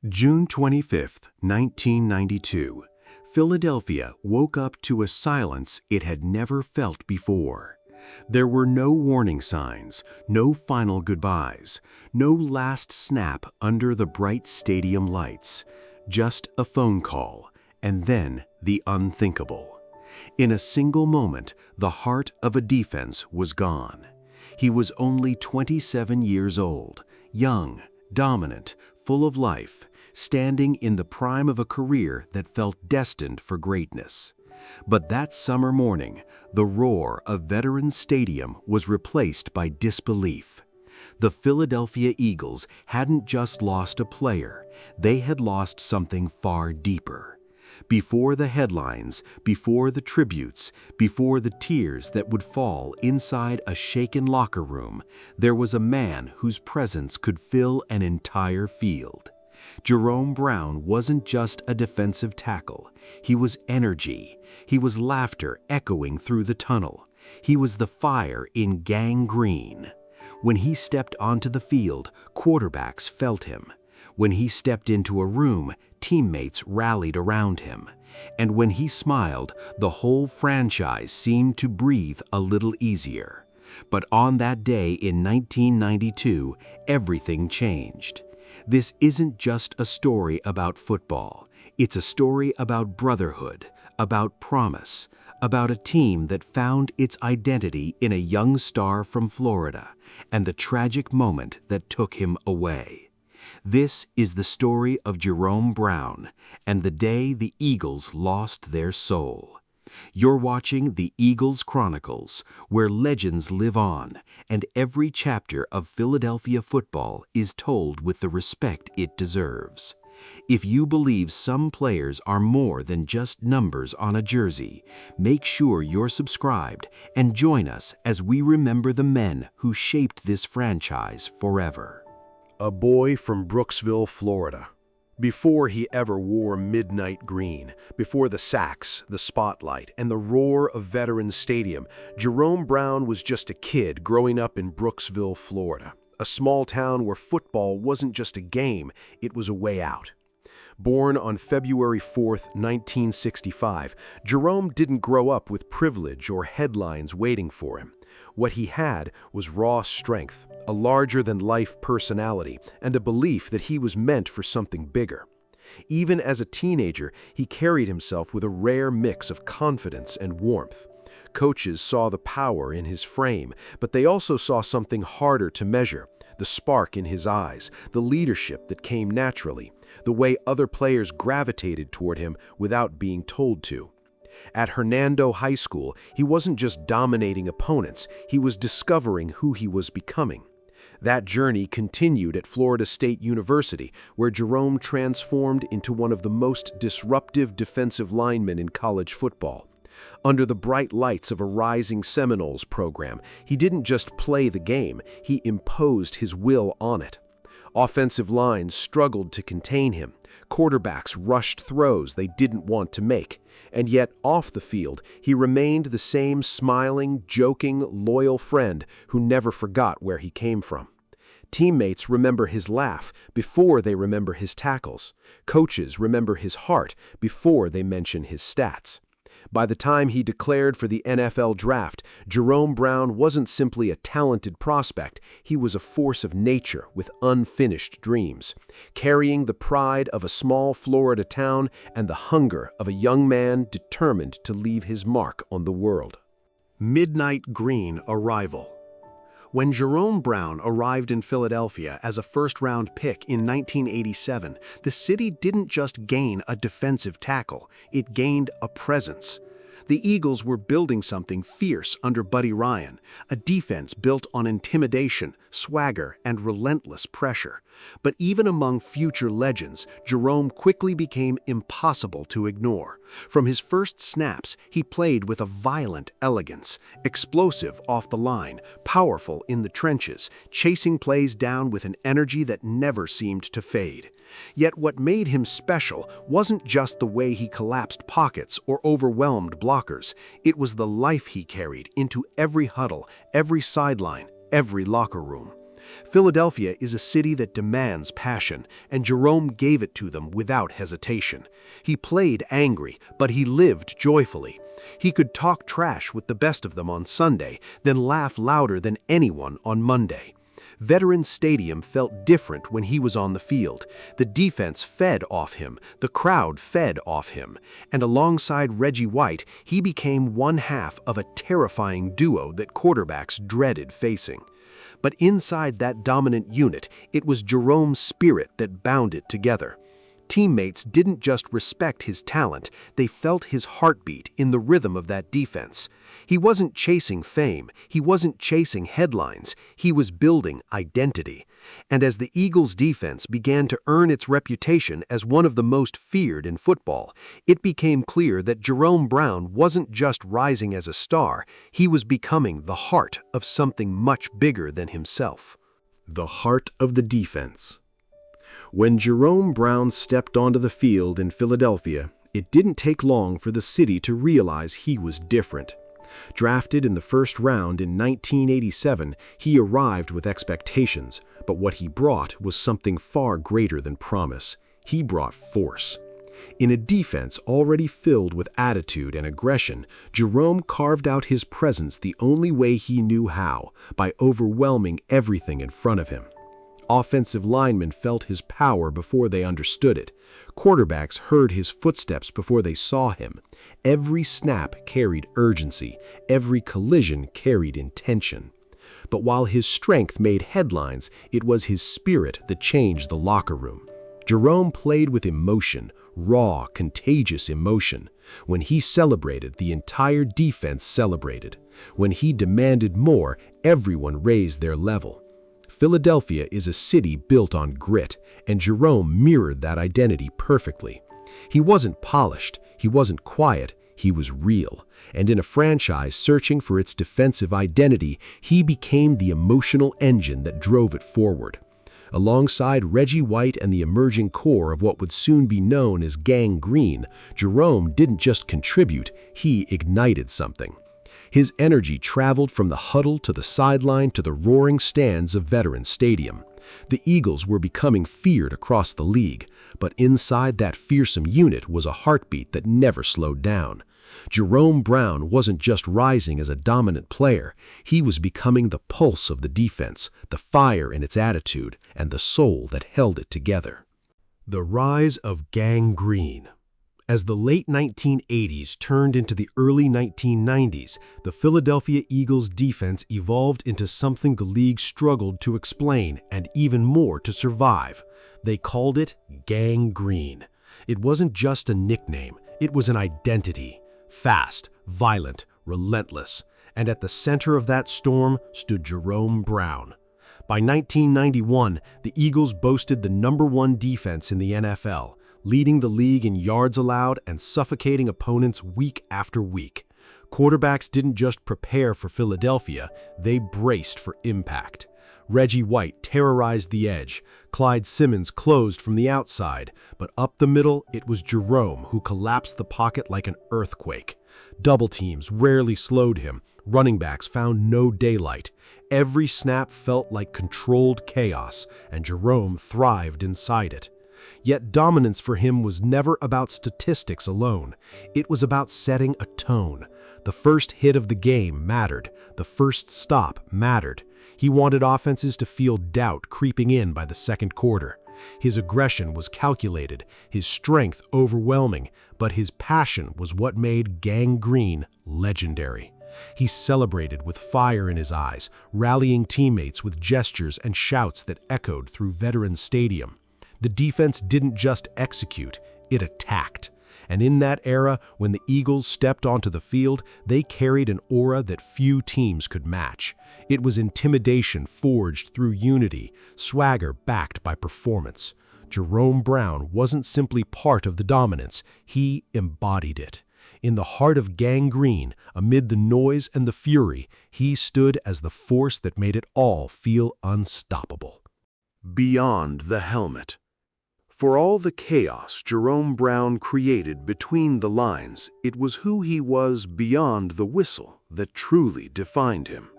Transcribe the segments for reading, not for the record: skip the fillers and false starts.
June 25, 1992, Philadelphia woke up to a silence it had never felt before. There were no warning signs, no final goodbyes, no last snap under the bright stadium lights, just a phone call, and then the unthinkable. In a single moment, the heart of a defense was gone. He was only 27 years old, young, dominant, full of life, standing in the prime of a career that felt destined for greatness. But that summer morning, the roar of Veterans Stadium was replaced by disbelief. The Philadelphia Eagles hadn't just lost a player, they had lost something far deeper. Before the headlines, before the tributes, before the tears that would fall inside a shaken locker room, there was a man whose presence could fill an entire field. Jerome Brown wasn't just a defensive tackle. He was energy. He was laughter echoing through the tunnel. He was the fire in gangrene. When he stepped onto the field, quarterbacks felt him. When he stepped into a room, teammates rallied around him. And when he smiled, the whole franchise seemed to breathe a little easier. But on that day in 1992, everything changed. This isn't just a story about football. It's a story about brotherhood, about promise, about a team that found its identity in a young star from Florida, and the tragic moment that took him away. This is the story of Jerome Brown and the day the Eagles lost their soul. You're watching the Eagles Chronicles, where legends live on, and every chapter of Philadelphia football is told with the respect it deserves. If you believe some players are more than just numbers on a jersey, make sure you're subscribed and join us as we remember the men who shaped this franchise forever. A boy from Brooksville, Florida. Before he ever wore midnight green, before the sacks, the spotlight, and the roar of Veterans Stadium, Jerome Brown was just a kid growing up in Brooksville, Florida, a small town where football wasn't just a game, it was a way out. Born on February 4, 1965, Jerome didn't grow up with privilege or headlines waiting for him. What he had was raw strength, a larger-than-life personality, and a belief that he was meant for something bigger. Even as a teenager, he carried himself with a rare mix of confidence and warmth. Coaches saw the power in his frame, but they also saw something harder to measure: the spark in his eyes, the leadership that came naturally, the way other players gravitated toward him without being told to. At Hernando High School, he wasn't just dominating opponents, he was discovering who he was becoming. That journey continued at Florida State University, where Jerome transformed into one of the most disruptive defensive linemen in college football. Under the bright lights of a rising Seminoles program, he didn't just play the game, he imposed his will on it. Offensive lines struggled to contain him. Quarterbacks rushed throws they didn't want to make. And yet, off the field, he remained the same smiling, joking, loyal friend who never forgot where he came from. Teammates remember his laugh before they remember his tackles. Coaches remember his heart before they mention his stats. By the time he declared for the NFL draft, Jerome Brown wasn't simply a talented prospect, he was a force of nature with unfinished dreams, carrying the pride of a small Florida town and the hunger of a young man determined to leave his mark on the world. Midnight green arrival. When Jerome Brown arrived in Philadelphia as a first-round pick in 1987, the city didn't just gain a defensive tackle, it gained a presence. The Eagles were building something fierce under Buddy Ryan, a defense built on intimidation, swagger, and relentless pressure. But even among future legends, Jerome quickly became impossible to ignore. From his first snaps, he played with a violent elegance, explosive off the line, powerful in the trenches, chasing plays down with an energy that never seemed to fade. Yet what made him special wasn't just the way he collapsed pockets or overwhelmed blockers. It was the life he carried into every huddle, every sideline, every locker room. Philadelphia is a city that demands passion, and Jerome gave it to them without hesitation. He played angry, but he lived joyfully. He could talk trash with the best of them on Sunday, then laugh louder than anyone on Monday. Veterans Stadium felt different when he was on the field. The defense fed off him, the crowd fed off him, and alongside Reggie White, he became one half of a terrifying duo that quarterbacks dreaded facing. But inside that dominant unit, it was Jerome's spirit that bound it together. Teammates didn't just respect his talent, they felt his heartbeat in the rhythm of that defense. He wasn't chasing fame, he wasn't chasing headlines, he was building identity. And as the Eagles' defense began to earn its reputation as one of the most feared in football, it became clear that Jerome Brown wasn't just rising as a star, he was becoming the heart of something much bigger than himself. The heart of the defense. When Jerome Brown stepped onto the field in Philadelphia, it didn't take long for the city to realize he was different. Drafted in the first round in 1987, he arrived with expectations, but what he brought was something far greater than promise. He brought force. In a defense already filled with attitude and aggression, Jerome carved out his presence the only way he knew how, by overwhelming everything in front of him. Offensive linemen felt his power before they understood it. Quarterbacks heard his footsteps before they saw him. Every snap carried urgency. Every collision carried intention. But while his strength made headlines, it was his spirit that changed the locker room. Jerome played with emotion, raw, contagious emotion. When he celebrated, the entire defense celebrated. When he demanded more, everyone raised their level. Philadelphia is a city built on grit, and Jerome mirrored that identity perfectly. He wasn't polished, he wasn't quiet, he was real. And in a franchise searching for its defensive identity, he became the emotional engine that drove it forward. Alongside Reggie White and the emerging core of what would soon be known as Gang Green, Jerome didn't just contribute, he ignited something. His energy traveled from the huddle to the sideline to the roaring stands of Veterans Stadium. The Eagles were becoming feared across the league, but inside that fearsome unit was a heartbeat that never slowed down. Jerome Brown wasn't just rising as a dominant player, he was becoming the pulse of the defense, the fire in its attitude, and the soul that held it together. The rise of Gang Green. As the late 1980s turned into the early 1990s, the Philadelphia Eagles defense evolved into something the league struggled to explain and even more to survive. They called it Gang Green. It wasn't just a nickname, it was an identity. Fast, violent, relentless. And at the center of that storm stood Jerome Brown. By 1991, the Eagles boasted the #1 defense in the NFL, leading the league in yards allowed and suffocating opponents week after week. Quarterbacks didn't just prepare for Philadelphia, they braced for impact. Reggie White terrorized the edge, Clyde Simmons closed from the outside, but up the middle it was Jerome who collapsed the pocket like an earthquake. Double teams rarely slowed him, running backs found no daylight. Every snap felt like controlled chaos, and Jerome thrived inside it. Yet dominance for him was never about statistics alone. It was about setting a tone. The first hit of the game mattered. The first stop mattered. He wanted offenses to feel doubt creeping in by the second quarter. His aggression was calculated, his strength overwhelming, but his passion was what made Gang Green legendary. He celebrated with fire in his eyes, rallying teammates with gestures and shouts that echoed through Veterans Stadium. The defense didn't just execute, it attacked. And in that era, when the Eagles stepped onto the field, they carried an aura that few teams could match. It was intimidation forged through unity, swagger backed by performance. Jerome Brown wasn't simply part of the dominance, he embodied it. In the heart of Gang Green, amid the noise and the fury, he stood as the force that made it all feel unstoppable. Beyond the helmet. For all the chaos Jerome Brown created between the lines, it was who he was beyond the whistle that truly defined him.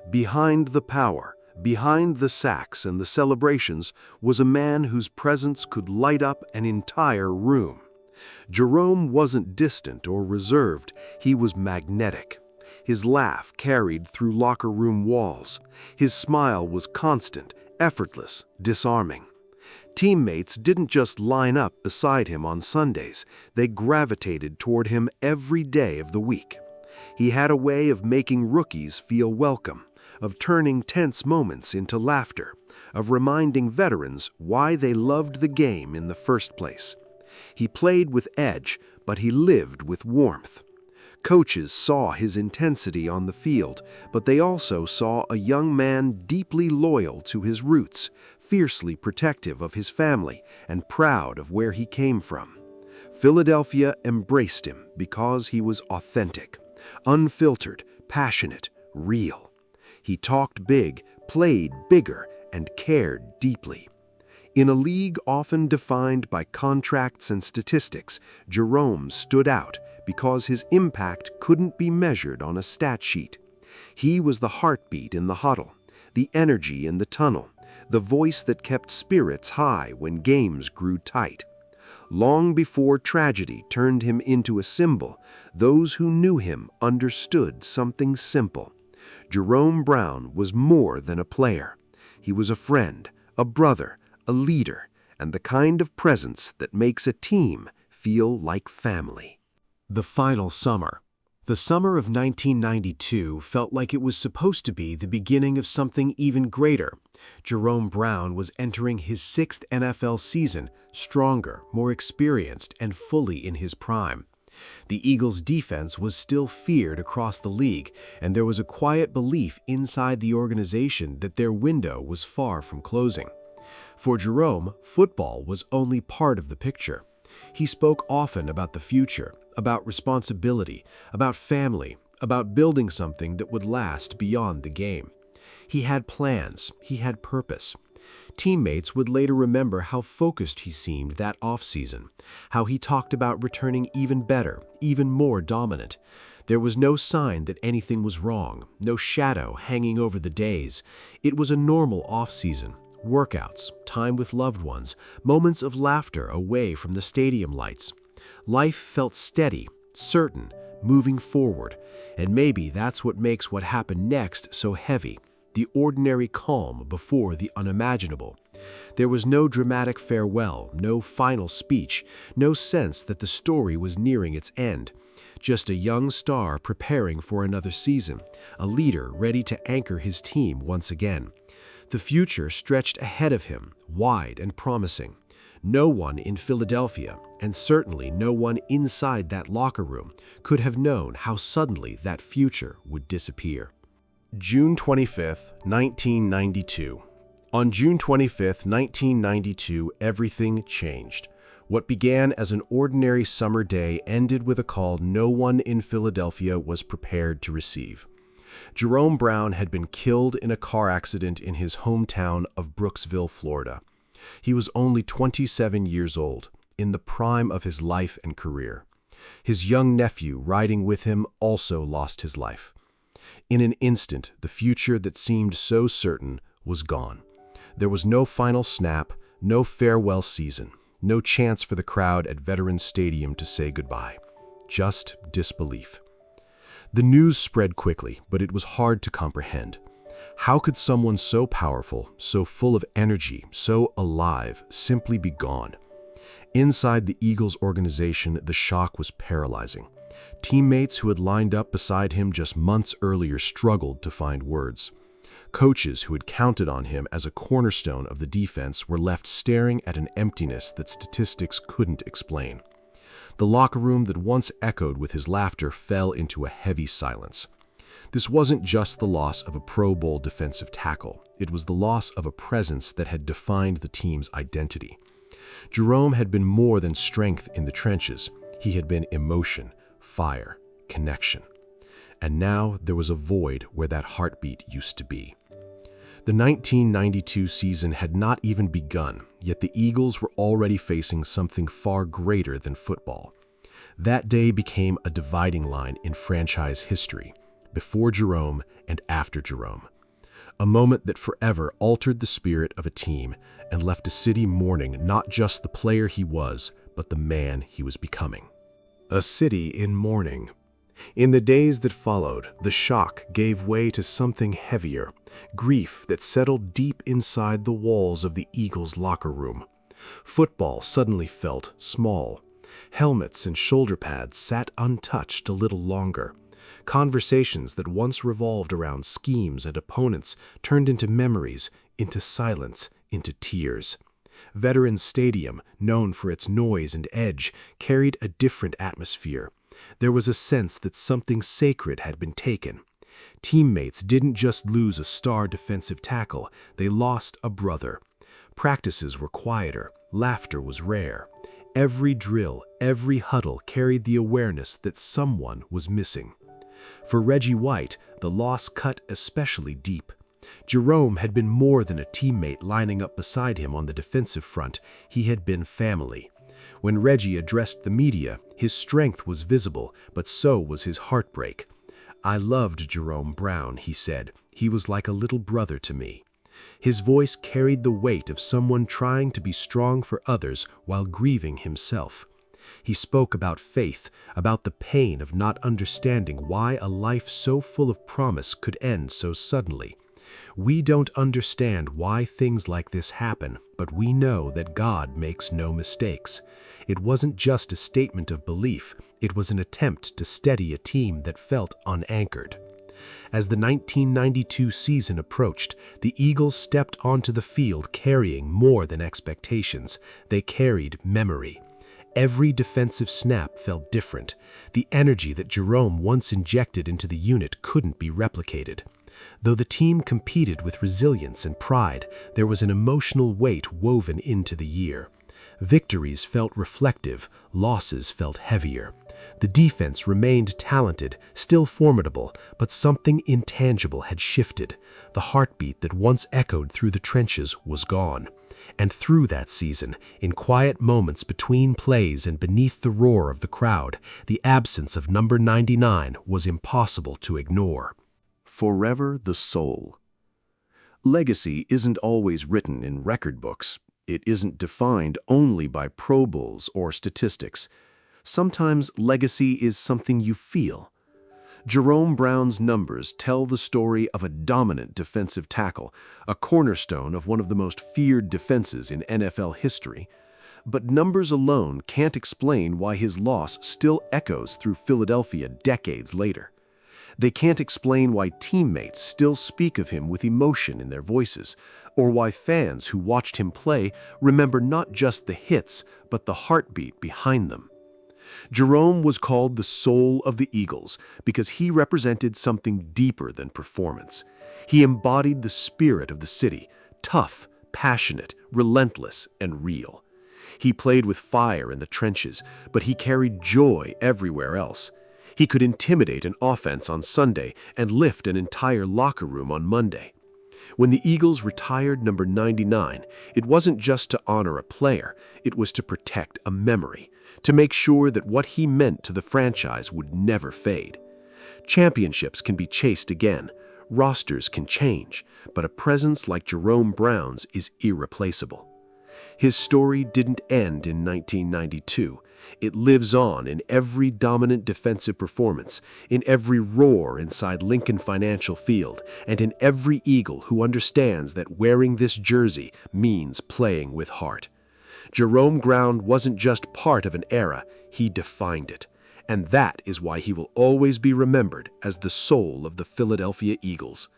Behind the power, Behind the sacks and the celebrations was a man whose presence could light up an entire room. Jerome wasn't distant or reserved, he was magnetic. His laugh carried through locker room walls. His smile was constant, effortless, disarming. Teammates didn't just line up beside him on Sundays, they gravitated toward him every day of the week. He had a way of making rookies feel welcome, of turning tense moments into laughter, of reminding veterans why they loved the game in the first place. He played with edge, but he lived with warmth. Coaches saw his intensity on the field, but they also saw a young man deeply loyal to his roots, fiercely protective of his family, and proud of where he came from. Philadelphia embraced him because he was authentic, unfiltered, passionate, real. He talked big, played bigger, and cared deeply. In a league often defined by contracts and statistics, Jerome stood out because his impact couldn't be measured on a stat sheet. He was the heartbeat in the huddle, the energy in the tunnel, the voice that kept spirits high when games grew tight. Long before tragedy turned him into a symbol, those who knew him understood something simple. Jerome Brown was more than a player. He was a friend, a brother, a leader, and the kind of presence that makes a team feel like family. The final summer. The summer of 1992 felt like it was supposed to be the beginning of something even greater. Jerome Brown was entering his 6th NFL season, stronger, more experienced, and fully in his prime. The Eagles' defense was still feared across the league, and there was a quiet belief inside the organization that their window was far from closing. For Jerome, football was only part of the picture. He spoke often about the future, about responsibility, about family, about building something that would last beyond the game. He had plans, he had purpose. Teammates would later remember how focused he seemed that offseason, how he talked about returning even better, even more dominant. There was no sign that anything was wrong, no shadow hanging over the days. It was a normal offseason. Workouts, time with loved ones, moments of laughter away from the stadium lights. Life felt steady, certain, moving forward, and maybe that's what makes what happened next so heavy, the ordinary calm before the unimaginable. There was no dramatic farewell, no final speech, no sense that the story was nearing its end. Just a young star preparing for another season, a leader ready to anchor his team once again. The future stretched ahead of him, wide and promising. No one in Philadelphia, and certainly no one inside that locker room, could have known how suddenly that future would disappear. June 25, 1992. On June 25, 1992, everything changed. What began as an ordinary summer day ended with a call no one in Philadelphia was prepared to receive. Jerome Brown had been killed in a car accident in his hometown of Brooksville, Florida. He was only 27 years old, in the prime of his life and career. His young nephew, riding with him, also lost his life. In an instant, the future that seemed so certain was gone. There was no final snap, no farewell season, no chance for the crowd at Veterans Stadium to say goodbye. Just disbelief. The news spread quickly, but it was hard to comprehend. How could someone so powerful, so full of energy, so alive, simply be gone? Inside the Eagles organization, the shock was paralyzing. Teammates who had lined up beside him just months earlier struggled to find words. Coaches who had counted on him as a cornerstone of the defense were left staring at an emptiness that statistics couldn't explain. The locker room that once echoed with his laughter fell into a heavy silence. This wasn't just the loss of a Pro Bowl defensive tackle. It was the loss of a presence that had defined the team's identity. Jerome had been more than strength in the trenches. He had been emotion, fire, connection. And now there was a void where that heartbeat used to be. The 1992 season had not even begun, yet the Eagles were already facing something far greater than football. That day became a dividing line in franchise history, before Jerome and after Jerome. a moment that forever altered the spirit of a team and left a city mourning not just the player he was, but the man he was becoming. A city in mourning. In the days that followed, the shock gave way to something heavier, grief that settled deep inside the walls of the Eagles' locker room. Football suddenly felt small. Helmets and shoulder pads sat untouched a little longer. Conversations that once revolved around schemes and opponents turned into memories, into silence, into tears. Veterans Stadium, known for its noise and edge, carried a different atmosphere. There was a sense that something sacred had been taken. Teammates didn't just lose a star defensive tackle, they lost a brother. Practices were quieter, laughter was rare. Every drill, every huddle carried the awareness that someone was missing. For Reggie White, the loss cut especially deep. Jerome had been more than a teammate lining up beside him on the defensive front. He had been family. When Reggie addressed the media, his strength was visible, but so was his heartbreak. "I loved Jerome Brown," he said. "He was like a little brother to me." His voice carried the weight of someone trying to be strong for others while grieving himself. He spoke about faith, about the pain of not understanding why a life so full of promise could end so suddenly. We don't understand why things like this happen, but we know that God makes no mistakes. It wasn't just a statement of belief, it was an attempt to steady a team that felt unanchored. As the 1992 season approached, the Eagles stepped onto the field carrying more than expectations. They carried memory. Every defensive snap felt different. The energy that Jerome once injected into the unit couldn't be replicated. Though the team competed with resilience and pride, there was an emotional weight woven into the year. Victories felt reflective, losses felt heavier. The defense remained talented, still formidable, but something intangible had shifted. The heartbeat that once echoed through the trenches was gone. And through that season, in quiet moments between plays and beneath the roar of the crowd, the absence of number 99 was impossible to ignore. Forever the soul. Legacy isn't always written in record books. It isn't defined only by Pro Bowls or statistics. Sometimes legacy is something you feel. Jerome Brown's numbers tell the story of a dominant defensive tackle, a cornerstone of one of the most feared defenses in NFL history. But numbers alone can't explain why his loss still echoes through Philadelphia decades later. They can't explain why teammates still speak of him with emotion in their voices, or why fans who watched him play remember not just the hits, but the heartbeat behind them. Jerome was called the soul of the Eagles because he represented something deeper than performance. He embodied the spirit of the city, tough, passionate, relentless, and real. He played with fire in the trenches, but he carried joy everywhere else. He could intimidate an offense on Sunday and lift an entire locker room on Monday. When the Eagles retired number 99, it wasn't just to honor a player, it was to protect a memory, to make sure that what he meant to the franchise would never fade. Championships can be chased again, rosters can change, but a presence like Jerome Brown's is irreplaceable. His story didn't end in 1992. It lives on in every dominant defensive performance, in every roar inside Lincoln Financial Field, and in every Eagle who understands that wearing this jersey means playing with heart. Jerome Brown wasn't just part of an era, he defined it. And that is why he will always be remembered as the soul of the Philadelphia Eagles.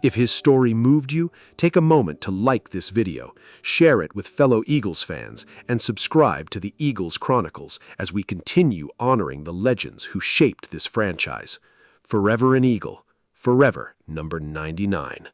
If his story moved you, take a moment to like this video, share it with fellow Eagles fans, and subscribe to the Eagles Chronicles as we continue honoring the legends who shaped this franchise. Forever an Eagle, forever number 99.